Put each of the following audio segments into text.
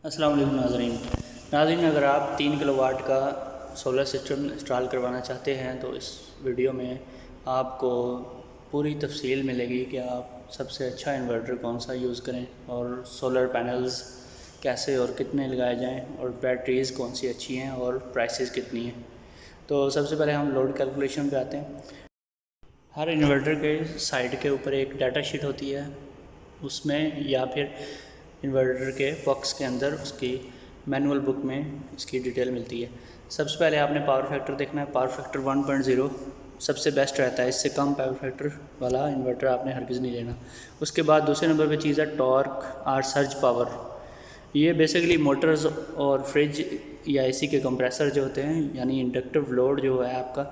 अस्सलाम वालेकुम नाज़रीन, अगर आप 3 किलोवाट का सोलर सिस्टम इंस्टॉल करवाना चाहते हैं तो इस वीडियो में आपको पूरी तफसील मिलेगी कि आप सबसे अच्छा इन्वर्टर कौन सा यूज़ करें और सोलर पैनल्स कैसे और कितने लगाए जाएं और बैटरीज़ कौन सी अच्छी हैं और प्राइसेस कितनी हैं। तो सबसे पहले हम लोड कैलकुलेशन पे आते हैं। हर इन्वर्टर के साइड के ऊपर एक डाटा शीट होती है, उसमें या फिर इन्वर्टर के बॉक्स के अंदर उसकी मैनुअल बुक में इसकी डिटेल मिलती है। सबसे पहले आपने पावर फैक्टर देखना है। पावर फैक्टर 1.0 सबसे बेस्ट रहता है, इससे कम पावर फैक्टर वाला इन्वर्टर आपने हरगिज़ नहीं लेना। उसके बाद दूसरे नंबर पे चीज़ है टॉर्क और सर्ज पावर। ये बेसिकली मोटर्स और फ्रिज या एसी के कंप्रेसर जो होते हैं, यानी इंडक्टिव लोड जो है आपका,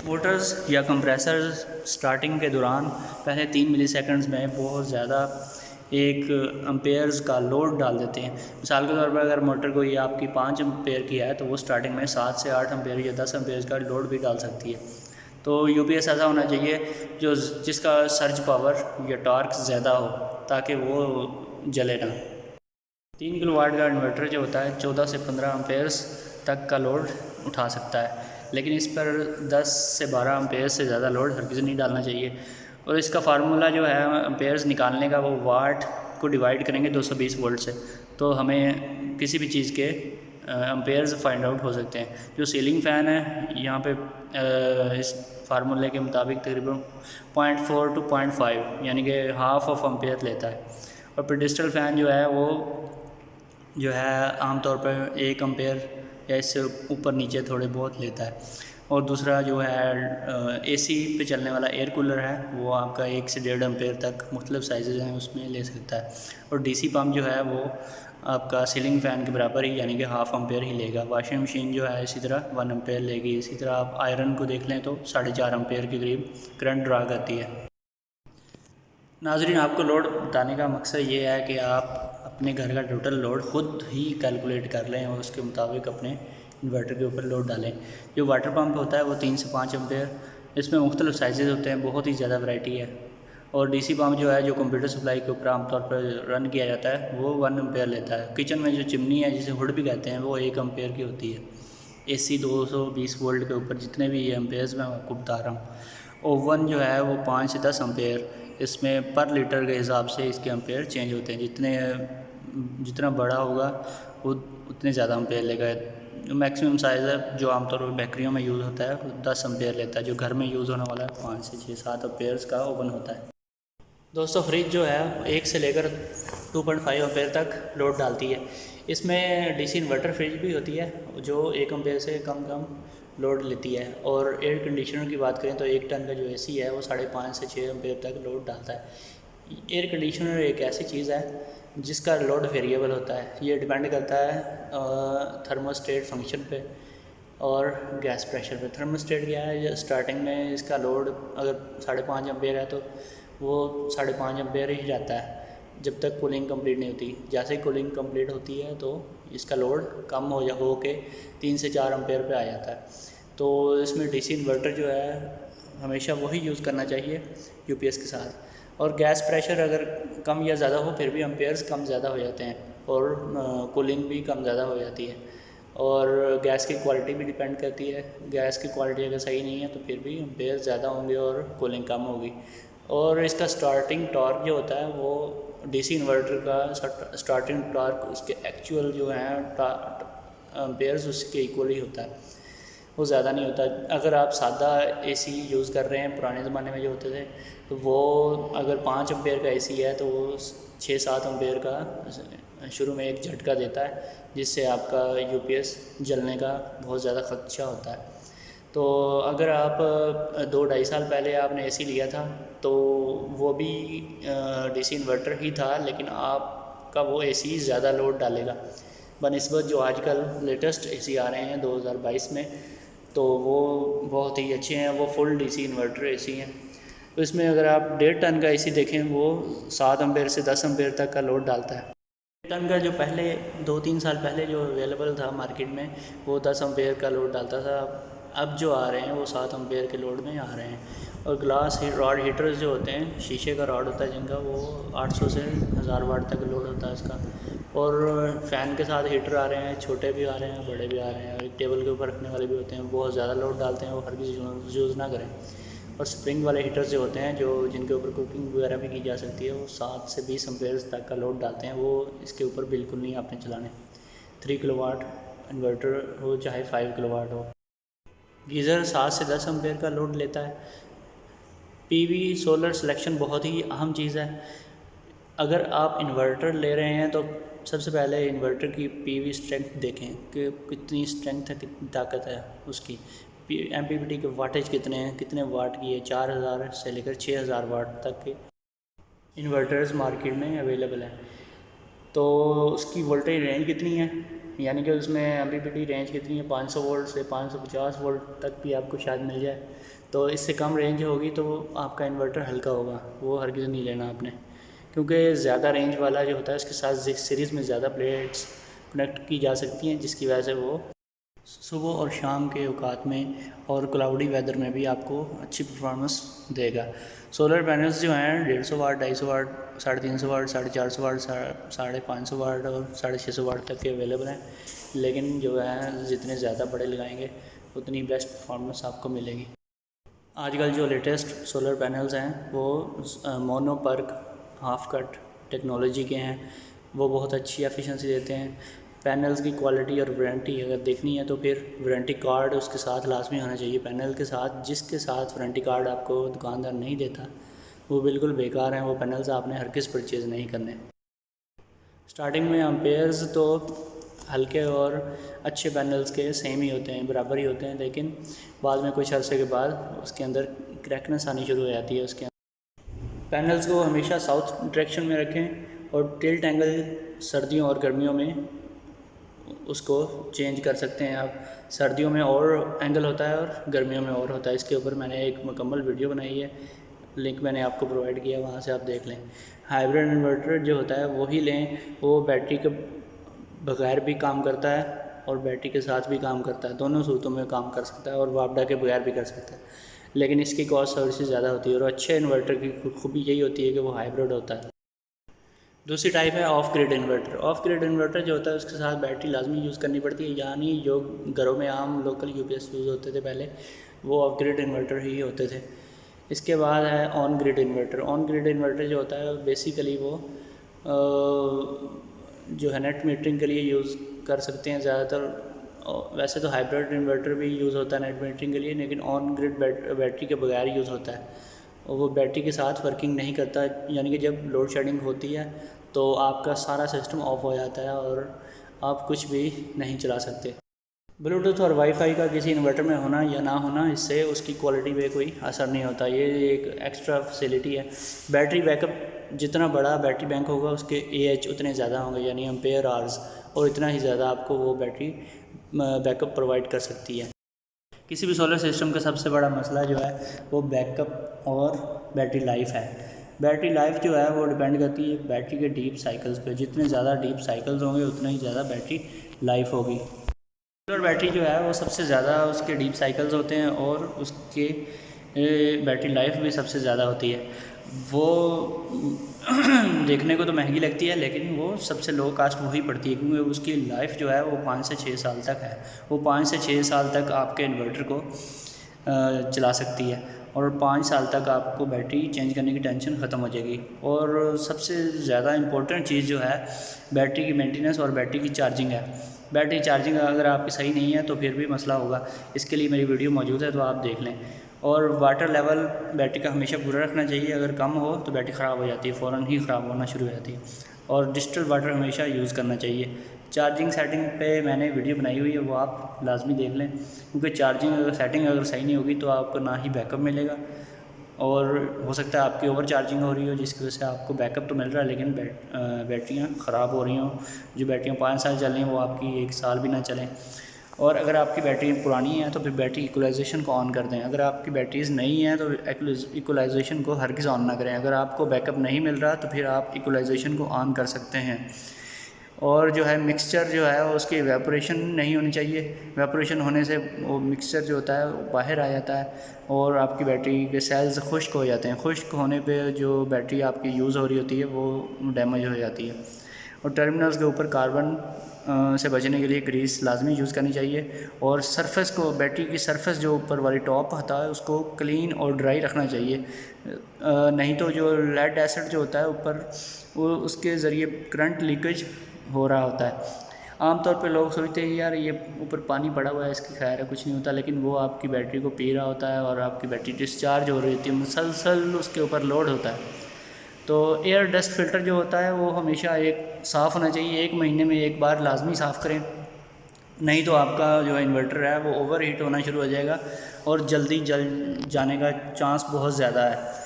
मोटर्स या कंप्रेसर स्टार्टिंग के दौरान पहले 3 मिलीसेकंड्स में बहुत ज़्यादा एक एम्पेयर्स का लोड डाल देते हैं। मिसाल के तौर पर अगर मोटर कोई आपकी 5 एम्पेयर की है तो वो स्टार्टिंग में 7 से 8 एम्पेयर या 10 एम्पेयर का लोड भी डाल सकती है। तो यूपीएस ऐसा होना चाहिए जो जिसका सर्ज पावर या टॉर्क ज़्यादा हो ताकि वो जले ना। 3 किलोवाट का इन्वर्टर जो होता है 14 से 15 एम्पेयर्स तक का लोड उठा सकता है, लेकिन इस पर 10 से 12 एम्पेयर से ज़्यादा लोड हरगिज़ नहीं डालना चाहिए। और इसका फार्मूला जो है एम्पेयर्स निकालने का, वो वाट को डिवाइड करेंगे 220 वोल्ट से, तो हमें किसी भी चीज़ के एम्पेयर्स फाइंड आउट हो सकते हैं। जो सीलिंग फ़ैन है यहाँ पे इस फार्मूले के मुताबिक तकरीबन 0.4 to 0.5 यानी कि हाफ ऑफ एम्पेयर लेता है। और पेडिस्टल फ़ैन जो है वो जो है आमतौर पर 1 एम्पेयर या इससे ऊपर नीचे थोड़े बहुत लेता है। और दूसरा जो है एसी पे चलने वाला एयर कूलर है, वो आपका 1 से 1.5 एम्पेयर तक मुख्तलिफ साइज़ हैं उसमें ले सकता है। और डीसी पंप जो है वो आपका सीलिंग फ़ैन के बराबर ही यानी कि हाफ एम्पेयर ही लेगा। वॉशिंग मशीन जो है इसी तरह 1 एम्पेयर लेगी। इसी तरह आप आयरन को देख लें तो 4.5 एम्पेयर के करीब करंट ड्रा करती है। नाज़रीन, आपको लोड बताने का मकसद ये है कि आप अपने घर का टोटल लोड ख़ुद ही कैलकुलेट कर लें और उसके मुताबिक अपने इन्वर्टर के ऊपर लोड डालें। जो वाटर पंप होता है वो 3 से 5 एम्पेयर, इसमें मुख्तलिफ साइज़ होते हैं, बहुत ही ज़्यादा वैरायटी है। और डीसी पंप जो है जो कंप्यूटर सप्लाई के ऊपर आमतौर पर रन किया जाता है वो 1 एम्पेयर लेता है। किचन में जो चिमनी है जिसे हुड भी कहते हैं वो 1 एम्पेयर की होती है। एसी 220 वोल्ट के ऊपर जितने भी एम्पेयर्स मैं आपको बता रहा हूँ। ओवन जो है वो 5 से 10 एम्पेयर, इसमें पर लीटर के हिसाब से इसके एम्पेयर चेंज होते हैं। जितना बड़ा होगा वो उतने ज़्यादा एम्पेयर लेगा। मैक्सिमम साइज़ है जो आमतौर पर बेकरियों में यूज़ होता है वो 10 एम्पेयर लेता है। जो घर में यूज़ होने वाला है 5 से 6-7 एम्पेयर्स का ओवन होता है। दोस्तों, फ्रिज जो है 1 से लेकर 2.5 एम्पेयर तक लोड डालती है। इसमें डीसी इन्वर्टर फ्रिज भी होती है जो 1 एम्पेयर से कम लोड लेती है। और एयर कंडीशनर की बात करें तो 1 टन का जो एसी है वो 5.5 से 6 एम्पेयर तक लोड डालता है। एयर कंडीशनर एक ऐसी चीज़ है जिसका लोड वेरिएबल होता है। ये डिपेंड करता है थर्मोस्टेट फंक्शन पे और गैस प्रेशर पे। थर्मोस्टेट क्या है, स्टार्टिंग में इसका लोड अगर 5.5 एम्पेयर है तो वो 5.5 एम्पेयर ही जाता है जब तक कूलिंग कंप्लीट नहीं होती। जैसे ही कूलिंग कंप्लीट होती है तो इसका लोड कम हो के 3 से 4 एम्पेयर पे आ जाता है। तो इसमें डीसी इन्वर्टर जो है हमेशा वही यूज़ करना चाहिए यूपीएस के साथ। और गैस प्रेशर अगर कम या ज़्यादा हो फिर भी एम्पेयर्स कम ज़्यादा हो जाते हैं और कूलिंग भी कम ज़्यादा हो जाती है। और गैस की क्वालिटी भी डिपेंड करती है। गैस की क्वालिटी अगर सही नहीं है तो फिर भी एम्पेयर ज़्यादा होंगे और कूलिंग कम होगी। और इसका स्टार्टिंग टॉर्क जो होता है वो डीसी इन्वर्टर का स्टार्टिंग टॉर्क उसके एक्चुअल जो हैं एम्पेयर्स उसके इक्वली होता है, वो ज़्यादा नहीं होता। अगर आप सादा एसी यूज़ कर रहे हैं, पुराने ज़माने में जो होते थे, तो वो अगर 5 एम्पेयर का एसी है तो वो 6-7 एम्पेयर का शुरू में एक झटका देता है जिससे आपका यूपीएस जलने का बहुत ज़्यादा ख़दशा होता है। तो अगर आप 2-2.5 साल पहले आपने एसी लिया था तो वो भी डीसी इन्वर्टर ही था, लेकिन आपका वो एसी ज़्यादा लोड डालेगा बनिस्बत जो आजकल लेटेस्ट एसी आ रहे हैं 2022 में, तो वो बहुत ही अच्छे हैं। वो फुल डीसी इन्वर्टर एसी हैं। तो इसमें अगर आप 1.5 टन का एसी देखें वो 7 एम्पेयर से 10 एम्पेयर तक का लोड डालता है। 1.5 टन का जो पहले 2-3 साल पहले जो अवेलेबल था मार्केट में वो 10 एम्पेयर का लोड डालता था। अब जो आ रहे हैं वो 7 एम्पेयर के लोड में आ रहे हैं। और ग्लास रॉड हीटर्स जो होते हैं, शीशे का रॉड होता है जिनका, वो 800 से 1000 वाट तक लोड होता है इसका। और फ़ैन के साथ हीटर आ रहे हैं, छोटे भी आ रहे हैं, बड़े भी आ रहे हैं, और एक टेबल के ऊपर रखने वाले भी होते हैं। बहुत ज़्यादा लोड डालते हैं, वो हर किसी यूज़ ना करें। और स्प्रिंग वाले हीटर्स जो होते हैं, जो जिनके ऊपर कुकिंग वगैरह भी की जा सकती है, वो 7 से 20 एम्पेयर तक का लोड डालते हैं। वो इसके ऊपर बिल्कुल नहीं आपने चलाने। 3 किलोवाट इन्वर्टर हो चाहे 5 किलोवाट हो। गीज़र 7 से 10 एम्पेयर का लोड लेता है। पीवी सोलर सिलेक्शन बहुत ही अहम चीज़ है। अगर आप इन्वर्टर ले रहे हैं तो सबसे पहले इन्वर्टर की पीवी स्ट्रेंथ देखें कि कितनी स्ट्रेंथ है, कितनी ताकत है उसकी। एमपीपीटी के वाटेज कितने हैं, कितने वाट की है। 4000 से लेकर 6000 वाट तक के इन्वर्टर्स मार्केट में अवेलेबल हैं। तो उसकी वोल्टेज रेंज कितनी है, यानी कि उसमें एमपीपीटी रेंज कितनी है, 500 वोल्ट से 550 वोल्ट तक भी आपको शायद मिल जाए। तो इससे कम रेंज होगी तो आपका इन्वर्टर हल्का होगा, वो हरगिज़ नहीं लेना आपने, क्योंकि ज़्यादा रेंज वाला जो होता है उसके साथ सीरीज़ में ज़्यादा प्लेट्स कनेक्ट की जा सकती हैं, जिसकी वजह से वो सुबह और शाम के औकात में और क्लाउडी वेदर में भी आपको अच्छी परफॉर्मेंस देगा। सोलर पैनल्स जो हैं 150 वाट, 250 वाट, 350 वाट, 450 वाट, 550 वाट और 650 वाट तक के अवेलेबल हैं। लेकिन जो है जितने ज़्यादा बड़े लगाएंगे उतनी बेस्ट परफॉर्मेंस आपको मिलेगी। आजकल जो लेटेस्ट सोलर पैनल्स हैं वो mono perc half cut technology के हैं। वो बहुत अच्छी एफिशिएंसी देते हैं। पैनल्स की क्वालिटी और वारंटी अगर देखनी है तो फिर वारंटी कार्ड उसके साथ लाजमी होना चाहिए पैनल के साथ। जिसके साथ वारंटी कार्ड आपको दुकानदार नहीं देता वो बिल्कुल बेकार हैं। वो पैनल्स आपने हर किस परचेज़ नहीं करने। स्टार्टिंग में एम्पेयर्स तो हल्के और अच्छे पैनल्स के सेम ही होते हैं, बराबर ही होते हैं, लेकिन बाद में कुछ अरसे के बाद उसके अंदर क्रैकनेस आनी शुरू हो जाती है। उसके पैनल्स को हमेशा साउथ डायरेक्शन में रखें और टिल्ट एंगल सर्दियों और गर्मियों में उसको चेंज कर सकते हैं आप। सर्दियों में और एंगल होता है और गर्मियों में और होता है। इसके ऊपर मैंने एक मुकम्मल वीडियो बनाई है, लिंक मैंने आपको प्रोवाइड किया, वहाँ से आप देख लें। हाइब्रिड इन्वर्टर जो होता है वही लें, वो बैटरी के बगैर भी काम करता है और बैटरी के साथ भी काम करता है, दोनों सूरतों में काम कर सकता है और वापडा के बगैर भी कर सकता है। लेकिन इसकी कॉस्ट सर्विस ज़्यादा होती है और अच्छे इन्वर्टर की खूबी यही होती है कि वो हाइब्रिड होता है। दूसरी टाइप है of grid inverter. Of grid inverter जो होता है उसके साथ बैटरी लाजमी यूज़ करनी पड़ती है, यानी जो घरों में आम लोकल यूपीएस यूज़ होते थे पहले, वो ऑफ ग्रिड इन्वर्टर ही होते थे। इसके बाद है on grid inverter. On grid inverter जो होता है बेसिकली वो जो है नेट मीटरिंग के लिए यूज़ कर सकते हैं ज़्यादातर। वैसे तो हाइब्रिड इन्वर्टर भी यूज़ होता है नेट मीटरिंग के लिए, लेकिन ऑन ग्रिड बैटरी के बगैर यूज़ होता है और वो बैटरी के साथ वर्किंग नहीं करता, यानी कि जब लोड शेडिंग होती है तो आपका सारा सिस्टम ऑफ हो जाता है और आप कुछ भी नहीं चला सकते। ब्लूटूथ और वाईफाई का किसी इन्वर्टर में होना या ना होना, इससे उसकी क्वालिटी पे कोई असर नहीं होता। ये एक एक्स्ट्रा फैसिलिटी है। बैटरी बैकअप जितना बड़ा बैटरी बैंक होगा उसके AH उतने ज़्यादा होंगे, यानी एम्पेयर आवर्स, और इतना ही ज़्यादा आपको वो बैटरी बैकअप प्रोवाइड कर सकती है। किसी भी सोलर सिस्टम का सबसे बड़ा मसला जो है वो बैकअप और बैटरी लाइफ है। बैटरी लाइफ जो है वो डिपेंड करती है बैटरी के डीप साइकिल्स पे। जितने ज़्यादा डीप साइकिल्स होंगे उतना ही ज़्यादा बैटरी लाइफ होगी। सोलर बैटरी जो है वो सबसे ज़्यादा उसके डीप साइकिल्स होते हैं और उसके बैटरी लाइफ भी सबसे ज़्यादा होती है। वो देखने को तो महंगी लगती है, लेकिन वो सबसे लो कास्ट वही पड़ती है, क्योंकि उसकी लाइफ जो है वो 5 से 6 साल तक है। वो 5 से 6 साल तक आपके इन्वर्टर को चला सकती है और 5 साल तक आपको बैटरी चेंज करने की टेंशन ख़त्म हो जाएगी। और सबसे ज़्यादा इम्पोर्टेंट चीज़ जो है बैटरी की मेंटेनेंस और बैटरी की चार्जिंग है। बैटरी चार्जिंग अगर आपकी सही नहीं है तो फिर भी मसला होगा। इसके लिए मेरी वीडियो मौजूद है, तो आप देख लें। और वाटर लेवल बैटरी का हमेशा पूरा रखना चाहिए। अगर कम हो तो बैटरी ख़राब हो जाती है, फ़ौरन ही ख़राब होना शुरू हो जाती है। और डिस्टिल्ड वाटर हमेशा यूज़ करना चाहिए। चार्जिंग सेटिंग पे मैंने वीडियो बनाई हुई है, वो आप लाजमी देख लें, क्योंकि चार्जिंग सेटिंग अगर सही नहीं होगी तो आपको ना ही बैकअप मिलेगा और हो सकता है आपकी ओवर चार्जिंग हो रही हो, जिसकी वजह से आपको बैकअप तो मिल रहा है लेकिन बैटरियाँ ख़राब हो रही हों। जो बैटरियाँ 5 साल चल रही हैं वो आपकी 1 साल भी ना चलें। और अगर आपकी बैटरी पुरानी है तो फिर बैटरी इक्वलाइजेशन को ऑन कर दें। अगर आपकी बैटरीज नहीं है तो इक्वलाइजेशन को हरगिज़ ऑन ना करें। अगर आपको बैकअप नहीं मिल रहा तो फिर आप इक्वलाइजेशन को ऑन कर सकते हैं। और जो है मिक्सचर जो है उसकी एवेपोरेशन नहीं होनी चाहिए। एवेपोरेशन होने से वो मिक्सचर जो होता है वो बाहर आ जाता है और आपकी बैटरी के सेल्स खुश्क हो जाते हैं। खुश्क होने पे जो बैटरी आपकी यूज़ हो रही होती है वो डैमेज हो जाती है। और टर्मिनल्स के ऊपर कार्बन से बचने के लिए ग्रीस लाजमी यूज़ करनी चाहिए। और सरफेस को, बैटरी की सरफेस जो ऊपर वाली टॉप होता है उसको क्लीन और ड्राई रखना चाहिए। नहीं तो जो लेड एसिड जो होता है ऊपर, वो उसके ज़रिए करंट लीकेज हो रहा होता है। आमतौर पे लोग सोचते हैं यार ये ऊपर पानी पड़ा हुआ है, इसकी खैर है, कुछ नहीं होता, लेकिन वो आपकी बैटरी को पी रहा होता है और आपकी बैटरी डिस्चार्ज हो रही होती है, मुसलसल उसके ऊपर लोड होता है। तो एयर डस्ट फ़िल्टर जो होता है वो हमेशा एक साफ़ होना चाहिए, 1 महीने में एक बार लाजमी साफ़ करें, नहीं तो आपका जो इन्वर्टर है वो ओवर हीट होना शुरू हो जाएगा और जल्दी जल जाने का चांस बहुत ज़्यादा है।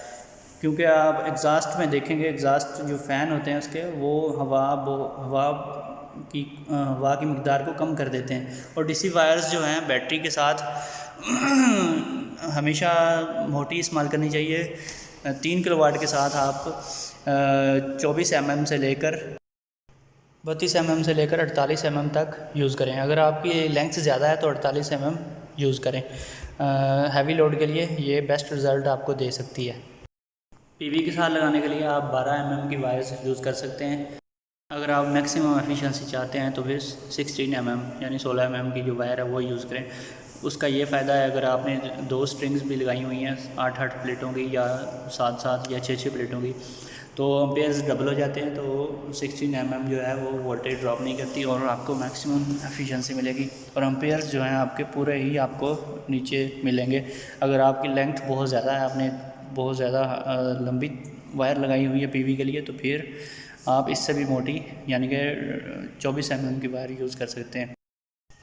क्योंकि आप एग्ज़ास्ट में देखेंगे, एग्ज़ास्ट जो फ़ैन होते हैं उसके, वो हवा की मकदार को कम कर देते हैं। और डीसी वायर्स जो हैं बैटरी के साथ हमेशा मोटी इस्तेमाल करनी चाहिए। 3 किलोवाट के साथ आप 24 mm से लेकर 32 mm से लेकर 48 mm तक यूज़ करें। अगर आपकी लेंथ ज़्यादा है तो 48 mm यूज़ करें। हैवी लोड के लिए ये बेस्ट रिज़ल्ट आपको दे सकती है। पीवी के साथ लगाने के लिए आप 12 mm की वायर्स यूज़ कर सकते हैं। अगर आप मैक्सिमम एफिशिएंसी चाहते हैं तो फिर 16 mm यानी 16 mm की जो वायर है वो यूज़ करें। उसका ये फ़ायदा है, अगर आपने 2 स्ट्रिंग्स भी लगाई हुई हैं 8-8 प्लेटों की या 7-7 या 6-6 प्लेटों की, तो एम्पेयर्स डबल हो जाते हैं। तो 16 mm जो है वो वोल्टेज ड्रॉप नहीं करती और आपको मैक्सिमम एफिशिएंसी मिलेगी और एम्पेयर्स जो हैं आपके पूरे ही आपको नीचे मिलेंगे। अगर आपकी लेंथ बहुत ज़्यादा है, आपने बहुत ज़्यादा लंबी वायर लगाई हुई है पीवी के लिए, तो फिर आप इससे भी मोटी यानी कि 24 mm की वायर यूज़ कर सकते हैं।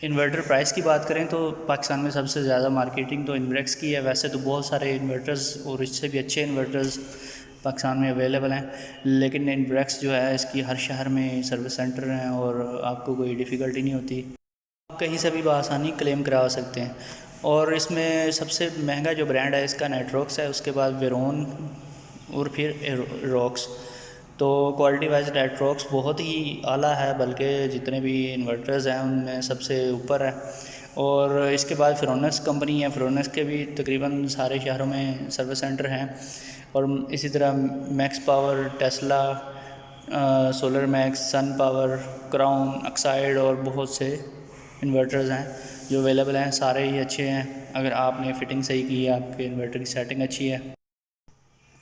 इन्वर्टर प्राइस की बात करें तो पाकिस्तान में सबसे ज़्यादा मार्केटिंग तो इन्वर्क्स की है। वैसे तो बहुत सारे इन्वर्टर्स और इससे भी अच्छे इन्वर्टर्स पाकिस्तान में अवेलेबल हैं, लेकिन इन्वर्क्स जो है इसकी हर शहर में सर्विस सेंटर हैं और आपको कोई डिफ़िकल्टी नहीं होती, आप कहीं से भी बआसानी क्लेम करा सकते हैं। और इसमें सबसे महंगा जो ब्रांड है इसका नेट्रोक्स है, उसके बाद वेरोन और फिर रॉक्स। तो क्वालिटी वाइज नेट्रोक्स बहुत ही आला है, बल्कि जितने भी इन्वर्टर्स हैं उनमें सबसे ऊपर है। और इसके बाद फ्रोनस कंपनी है, फ्रोनस के भी तकरीबन सारे शहरों में सर्विस सेंटर हैं। और इसी तरह Max Power, Tesla, Solar Max, Sun Power, Crown, Exide और बहुत से इन्वर्टर्स हैं जो अवेलेबल हैं। सारे ही अच्छे हैं अगर आपने फ़िटिंग सही की है, आपके इन्वर्टर की सेटिंग अच्छी है।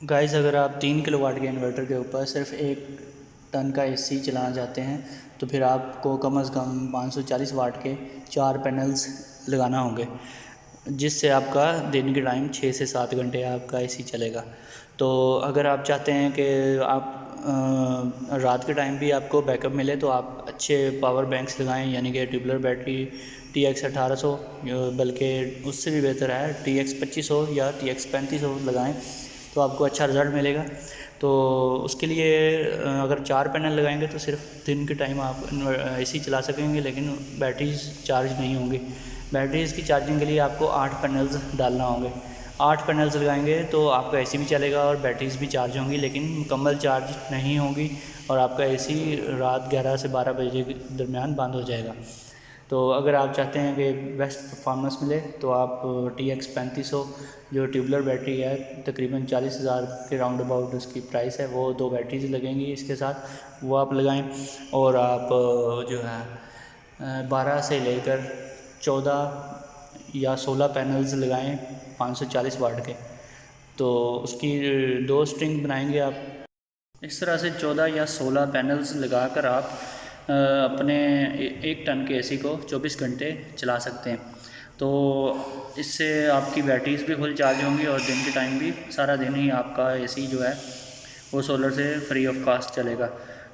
गाइस, अगर आप 3 किलोवाट के इन्वर्टर के ऊपर सिर्फ 1 टन का एसी चलाना चाहते हैं तो फिर आपको कम से कम 540 वाट के 4 पैनल्स लगाना होंगे, जिससे आपका दिन के टाइम 6 से 7 घंटे आपका एसी चलेगा। तो अगर आप चाहते हैं कि आप रात के टाइम भी आपको बैकअप मिले तो आप अच्छे पावर बैंक्स लगाएं, यानी कि ट्यूबलर बैटरी TX 1800, बल्कि उससे भी बेहतर है TX 2500 या TX 3500 लगाएं तो आपको अच्छा रिज़ल्ट मिलेगा। तो उसके लिए अगर 4 पैनल लगाएंगे तो सिर्फ दिन के टाइम आप एसी चला सकेंगे, लेकिन बैटरीज चार्ज नहीं होंगी। बैटरीज़ की चार्जिंग के लिए आपको 8 पैनल्स डालना होंगे। 8 पैनल्स लगाएंगे तो आपका एसी भी चलेगा और बैटरीज भी चार्ज होंगी, लेकिन मुकम्मल चार्ज नहीं होंगी और आपका एसी रात 11 से 12 बजे के दरमियान बंद हो जाएगा। तो अगर आप चाहते हैं कि बेस्ट परफॉर्मेंस मिले तो आप TX 3500 जो ट्यूबलर बैटरी है, तकरीबन 40,000 के राउंड अबाउट उसकी प्राइस है, वो 2 बैटरीज लगेंगी इसके साथ, वो आप लगाएं। और आप जो है 12 से लेकर 14 या 16 पैनल्स लगाएं 540 वाट के, तो उसकी 2 स्ट्रिंग बनाएंगे आप। इस तरह से 14 या 16 पैनल्स लगाकर आप अपने 1 टन के एसी को 24 घंटे चला सकते हैं। तो इससे आपकी बैटरीज भी फुल चार्ज होंगी और दिन के टाइम भी सारा दिन ही आपका एसी जो है वो सोलर से फ्री ऑफ कास्ट चलेगा।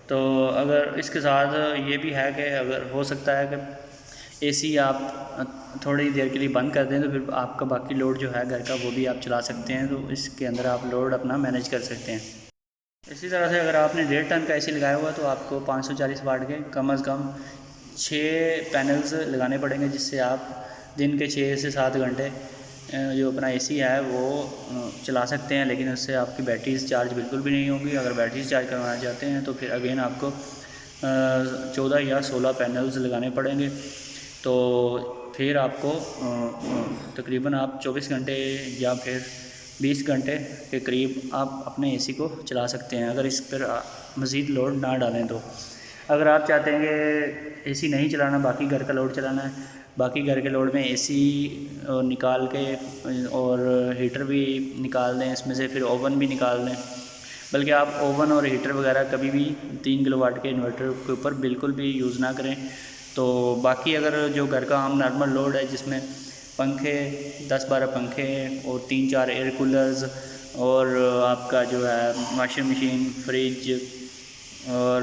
तो अगर इसके साथ ये भी है कि अगर हो सकता है कि एसी आप थोड़ी देर के लिए बंद कर दें तो फिर आपका बाकी लोड जो है घर का वो भी आप चला सकते हैं, तो इसके अंदर आप लोड अपना मैनेज कर सकते हैं। इसी तरह से अगर आपने 1.5 टन का एसी लगाया हुआ तो आपको 540 वाट के कम से कम 6 पैनल्स लगाने पड़ेंगे, जिससे आप दिन के 6 से 7 घंटे जो अपना एसी है वो चला सकते हैं। लेकिन उससे आपकी बैटरीज चार्ज बिल्कुल भी नहीं होंगी। अगर बैटरीज चार्ज करवाना चाहते हैं तो फिर अगेन आपको 14 या 16 पैनल्स लगाने पड़ेंगे। तो फिर आपको तकरीबन आप 24 घंटे या फिर 20 घंटे के करीब आप अपने एसी को चला सकते हैं, अगर इस पर मज़ीद लोड ना डालें तो। अगर आप चाहते हैं कि एसी नहीं चलाना, बाकी घर का लोड चलाना है, बाकी घर के लोड में एसी निकाल के और हीटर भी निकाल दें इसमें से, फिर ओवन भी निकाल दें। बल्कि आप ओवन और हीटर वगैरह कभी भी 3 किलोवाट के इन्वर्टर के ऊपर बिल्कुल भी यूज़ ना करें। तो बाकी अगर जो घर का आम नॉर्मल लोड है, जिसमें पंखे 10-12 पंखे और 3-4 एयर कूलर्स और आपका जो है वॉशिंग मशीन, फ्रिज और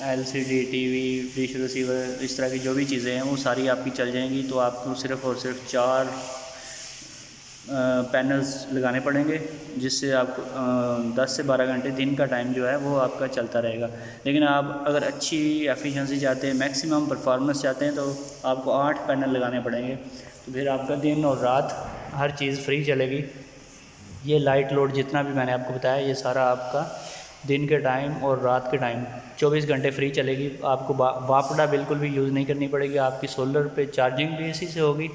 एलसीडी टीवी, डिश रिसीवर, इस तरह की जो भी चीज़ें हैं वो सारी आपकी चल जाएंगी। तो आपको सिर्फ़ और सिर्फ 4 पैनल्स लगाने पड़ेंगे, जिससे आपको 10 से 12 घंटे दिन का टाइम जो है वो आपका चलता रहेगा। लेकिन आप अगर अच्छी एफिशिएंसी चाहते हैं, मैक्सिमम परफॉर्मेंस चाहते हैं, तो आपको 8 पैनल लगाने पड़ेंगे। तो फिर आपका दिन और रात हर चीज़ फ्री चलेगी। ये लाइट लोड जितना भी मैंने आपको बताया, ये सारा आपका दिन के टाइम और रात के टाइम 24 घंटे फ्री चलेगी। आपको वापडा बिल्कुल भी यूज़ नहीं करनी पड़ेगी। आपकी सोलर पे चार्जिंग भी इसी से होगी,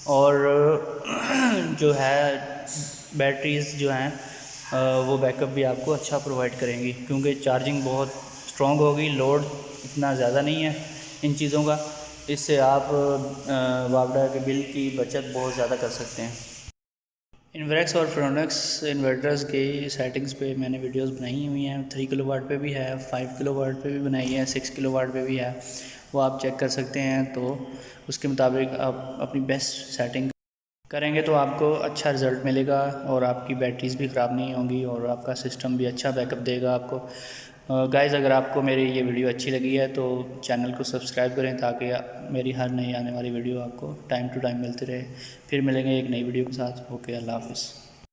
और जो है बैटरीज़ जो हैं वो बैकअप भी आपको अच्छा प्रोवाइड करेंगी, क्योंकि चार्जिंग बहुत स्ट्रॉन्ग होगी, लोड इतना ज़्यादा नहीं है इन चीज़ों का। इससे आप वापडा के बिल की बचत बहुत ज़्यादा कर सकते हैं। इन्वेक्स और फ्रोनेक्स इन्वर्टर्स की सेटिंग्स पे मैंने वीडियोस बनाई हुई हैं। 3 किलोवाट पे भी है, 5 किलोवाट पे भी बनाई है, 6 किलोवाट पे भी है, वो आप चेक कर सकते हैं। तो उसके मुताबिक आप अपनी बेस्ट सेटिंग करेंगे तो आपको अच्छा रिज़ल्ट मिलेगा, और आपकी बैटरीज़ भी ख़राब नहीं होंगी, और आपका सिस्टम भी अच्छा बैकअप देगा आपको। गाइज़, अगर आपको मेरी ये वीडियो अच्छी लगी है तो चैनल को सब्सक्राइब करें, ताकि मेरी हर नई आने वाली वीडियो आपको टाइम टू टाइम मिलती रहे। फिर मिलेंगे एक नई वीडियो के साथ। ओके, अल्लाह हाफ़िज़।